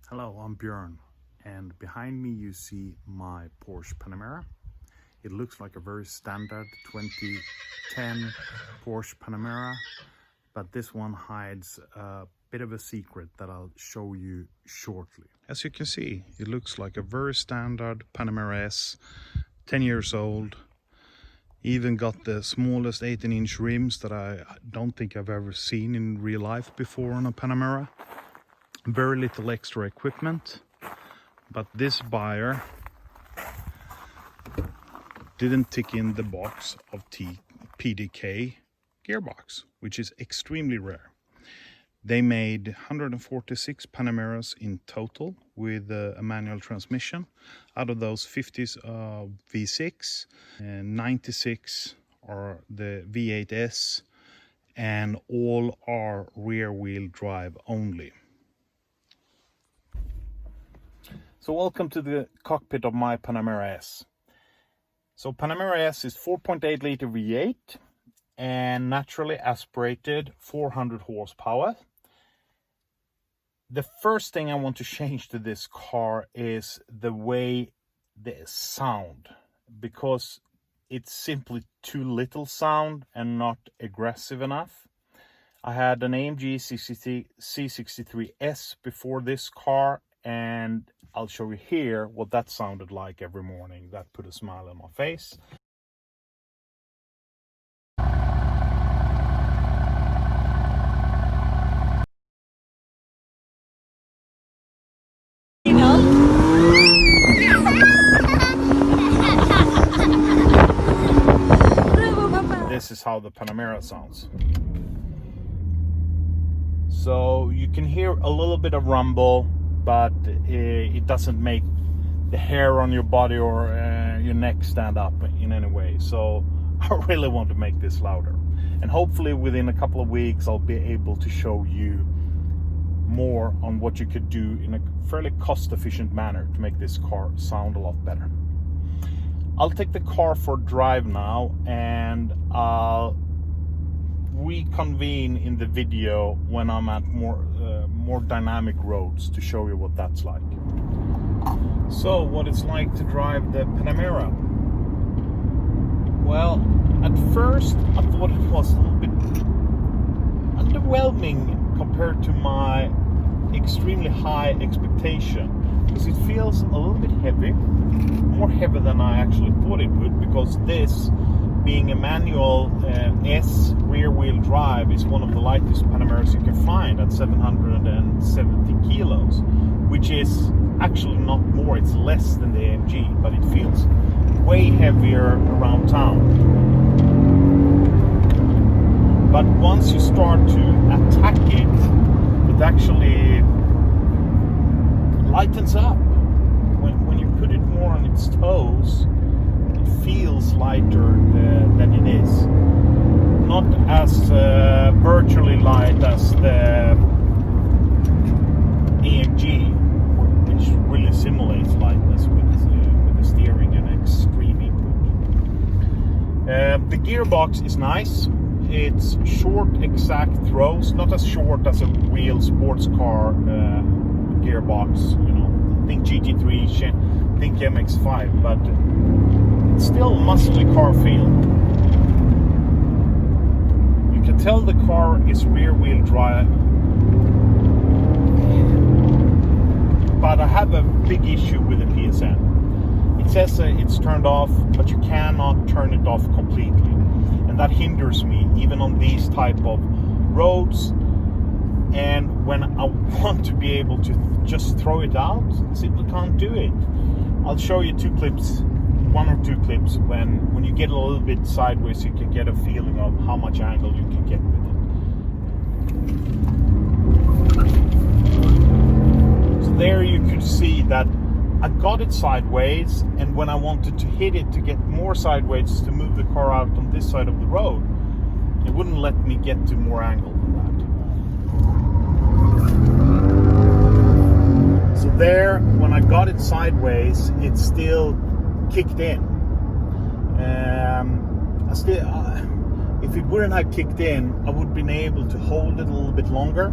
Hello, I'm Björn, and behind me you see my Porsche Panamera. It looks like a very standard 2010 Porsche Panamera, but this one hides a bit of a secret that I'll show you shortly. As you can see, it looks like a very standard Panamera S, 10 years old. Even got the smallest 18-inch rims that I don't think I've ever seen in real life before on a Panamera. Very little extra equipment, but this buyer didn't tick in the box of PDK gearbox, which is extremely rare. They made 146 Panameras in total with a manual transmission. Out of those, 50s are V6 and 96 are the V8S, and all are rear-wheel drive only. So welcome to the cockpit of my Panamera S. So Panamera S is 4.8 liter V8 and naturally aspirated 400 horsepower. The first thing I want to change to this car is the way the sound, because it's simply too little sound and not aggressive enough. I had an AMG C63S before this car, and I'll show you here what that sounded like every morning. That put a smile on my face. This is how the Panamera sounds. So you can hear a little bit of rumble, but it doesn't make the hair on your body or your neck stand up in any way. So I really want to make this louder, and hopefully within a couple of weeks I'll be able to show you more on what you could do in a fairly cost-efficient manner to make this car sound a lot better. I'll take the car for a drive now, and I'll reconvene in the video when I'm at more dynamic roads to show you what that's like. So what it's like to drive the Panamera. Well, at first I thought it was a little bit underwhelming compared to my extremely high expectation, because it feels a little bit heavy, more heavy than I actually thought it would, because this, being a manual S rear-wheel drive, is one of the lightest Panameras you can find at 770 kilos, which is actually not more, it's less than the AMG, but it feels way heavier around town. But once you start to attack it actually lightens up. When you put it more on its toes, it feels lighter than it is. Not as virtually light as the AMG, which really simulates lightness with the steering and extreme input. The gearbox is nice. It's short, exact throws, not as short as a real sports car gearbox. You know, think GT3, think MX-5, but it's still muscly car feel. You can tell the car is rear-wheel drive, but I have a big issue with the PSN. It says it's turned off, but you cannot turn it off completely, and that hinders me even on these type of roads. And when I want to be able to just throw it out, simply can't do it. I'll show you one or two clips when you get a little bit sideways, you can get a feeling of how much angle you can get with it. So there you could see that I got it sideways, and when I wanted to hit it to get more sideways to move the car out on this side of the road, it wouldn't let me get to more angle than that. So there, when I got it sideways, it still kicked in. If it wouldn't have kicked in, I would have been able to hold it a little bit longer,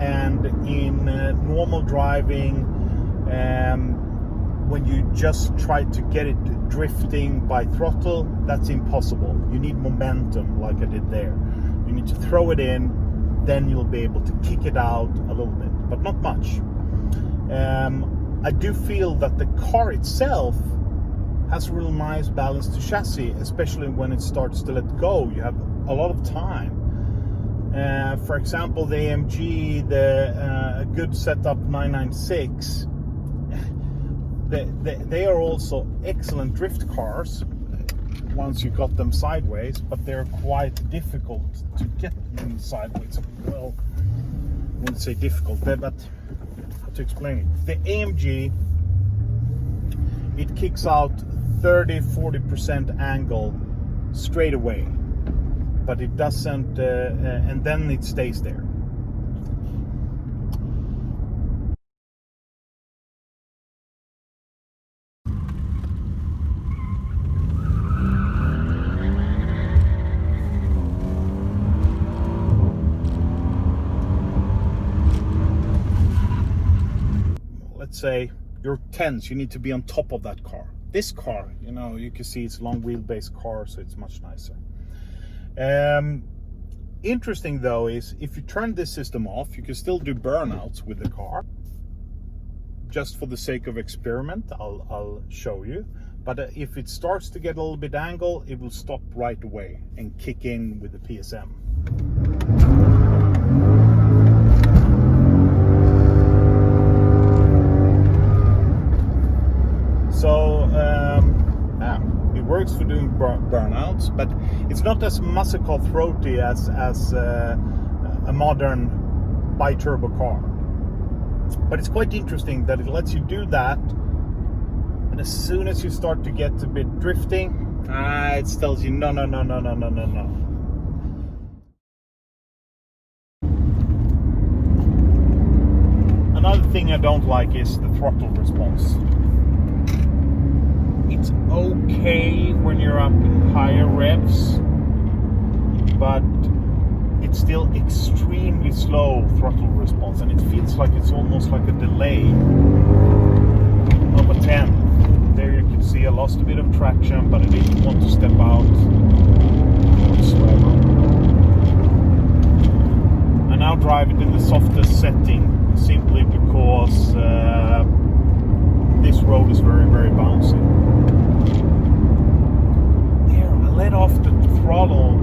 and in normal driving, when you just try to get it drifting by throttle, that's impossible. You need momentum, like I did there. You need to throw it in, then you'll be able to kick it out a little bit, but not much. I do feel that the car itself has a real nice balance to chassis, especially when it starts to let go. You have a lot of time. For example, the AMG, the good setup 996, they are also excellent drift cars once you got them sideways, but they're quite difficult to get them sideways. Well, I wouldn't say difficult, but how to explain it? The AMG, it kicks out 30-40% angle straight away, but it doesn't, and then it stays there. Let's say you're tense, you need to be on top of that car. This car, you know, you can see it's a long wheelbase car, so it's much nicer. Interesting though is if you turn this system off, you can still do burnouts with the car. Just for the sake of experiment, I'll show you. But if it starts to get a little bit angle, it will stop right away and kick in with the PSM. So yeah, it works for doing burnouts, but it's not as muscle car throaty as a modern bi-turbo car. But it's quite interesting that it lets you do that, and as soon as you start to get a bit drifting, it tells you no. Another thing I don't like is the throttle response. It's okay when you're up in higher revs, but it's still extremely slow throttle response, and it feels like it's almost like a delay of a 10. There you can see I lost a bit of traction, but I didn't want to step out whatsoever. I now drive it in the softest setting, simply because this road is very, very bouncy. There, I let off the throttle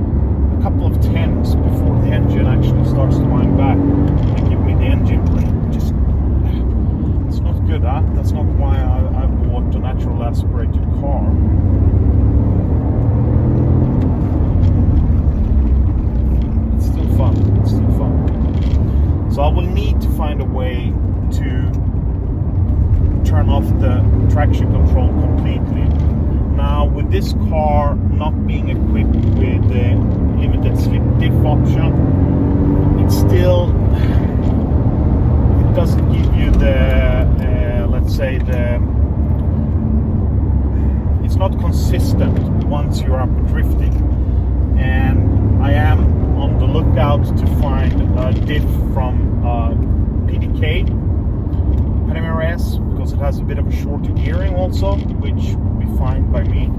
a couple of tenths before the engine actually starts to wind back and give me the engine plate. Just, it's not good, huh? That's not why I bought a natural aspirated car. It's still fun. It's still fun. So I will need to find a way to turn off the traction control completely. Now, with this car not being equipped with the limited slip diff option, it doesn't give you the let's say it's not consistent once you're up drifting, and I am on the lookout to find a diff from PDK Panamera S, because it has a bit of a shorter gearing also, which would be fine by me. I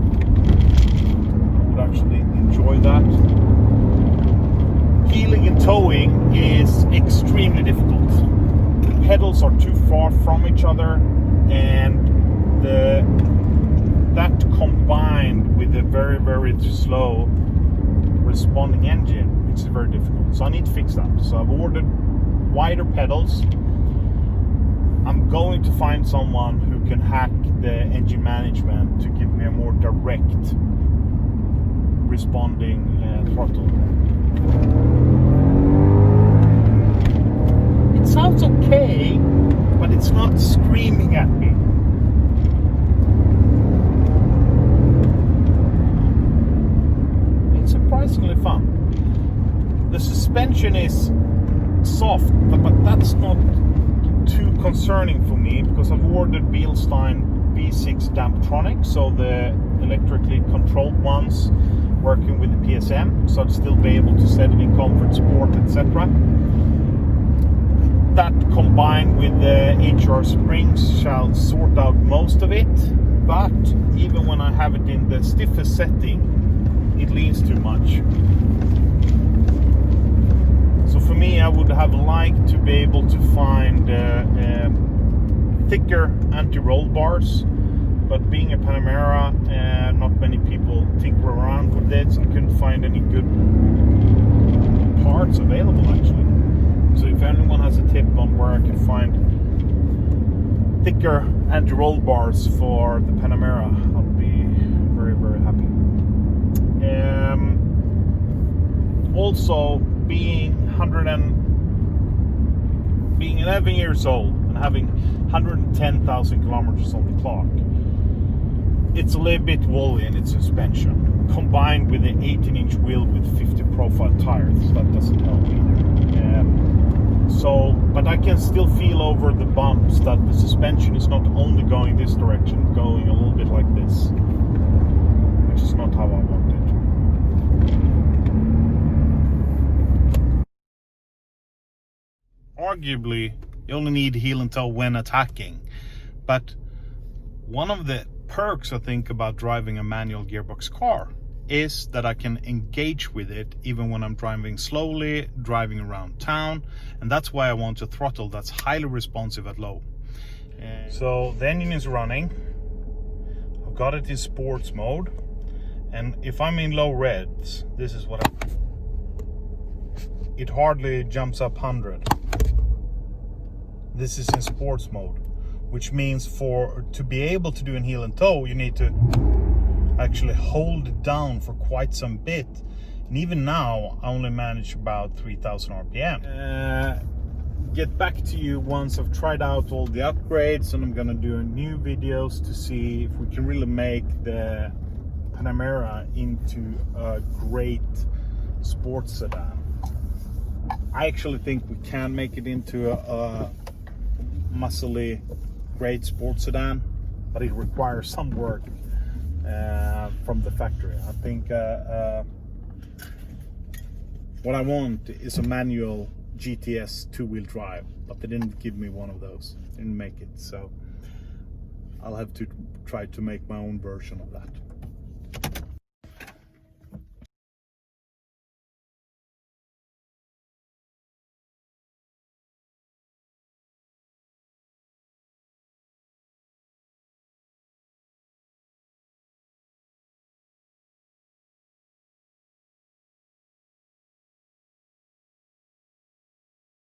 would actually enjoy that. Heeling and towing is extremely difficult. The pedals are too far from each other, and that combined with a very, very slow responding engine makes it very difficult. So I need to fix that. So I've ordered wider pedals. I'm going to find someone who can hack the engine management to give me a more direct responding throttle. It sounds okay, but it's not screaming at me. It's surprisingly fun. The suspension is soft, but that's not too concerning for me, because I've ordered Bilstein V6 Damptronic, so the electrically controlled ones working with the PSM, so I'd still be able to set it in comfort, sport, etc. that combined with the HR springs shall sort out most of it, but even when I have it in the stiffest setting, it leans too much. So for me, I would have liked to be able to find thicker anti-roll bars, but being a Panamera, not many people tinker around with it, so I couldn't find any good parts available actually. So if anyone has a tip on where I can find thicker anti-roll bars for the Panamera, I'll be very, very happy. Also, being 11 years old and having 110,000 kilometers on the clock, it's a little bit woolly in its suspension, combined with the 18-inch wheel with 50 profile tires. That doesn't help either. But I can still feel over the bumps that the suspension is not only going this direction, going a little bit like this, which is not how I want it. Arguably, you only need heel and toe when attacking, but one of the perks I think about driving a manual gearbox car is that I can engage with it even when I'm driving slowly, driving around town, and that's why I want a throttle that's highly responsive at low. So the engine is running. I've got it in sports mode, and if I'm in low reds, this is what it hardly jumps up 100. This is in sports mode, which means to be able to do an heel and toe, you need to actually hold it down for quite some bit. And even now, I only manage about 3,000 RPM. Get back to you once I've tried out all the upgrades, and I'm gonna do new videos to see if we can really make the Panamera into a great sports sedan. I actually think we can make it into a muscly, great sports sedan, but it requires some work from the factory. I think what I want is a manual GTS two-wheel drive, but they didn't give me one of those. Didn't make it, so I'll have to try to make my own version of that.